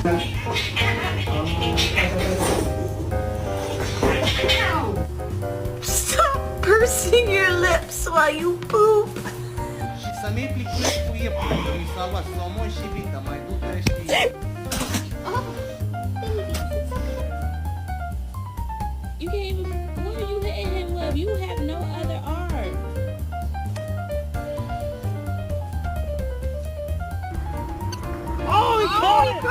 Stop pursing your lips while you poop. Și să nu-i plicuiești cu iepul, că mi s-a luat somon și vită, mai du-te și... You can't even. What are you hitting him with? You have no other arm. Oh, he caught it!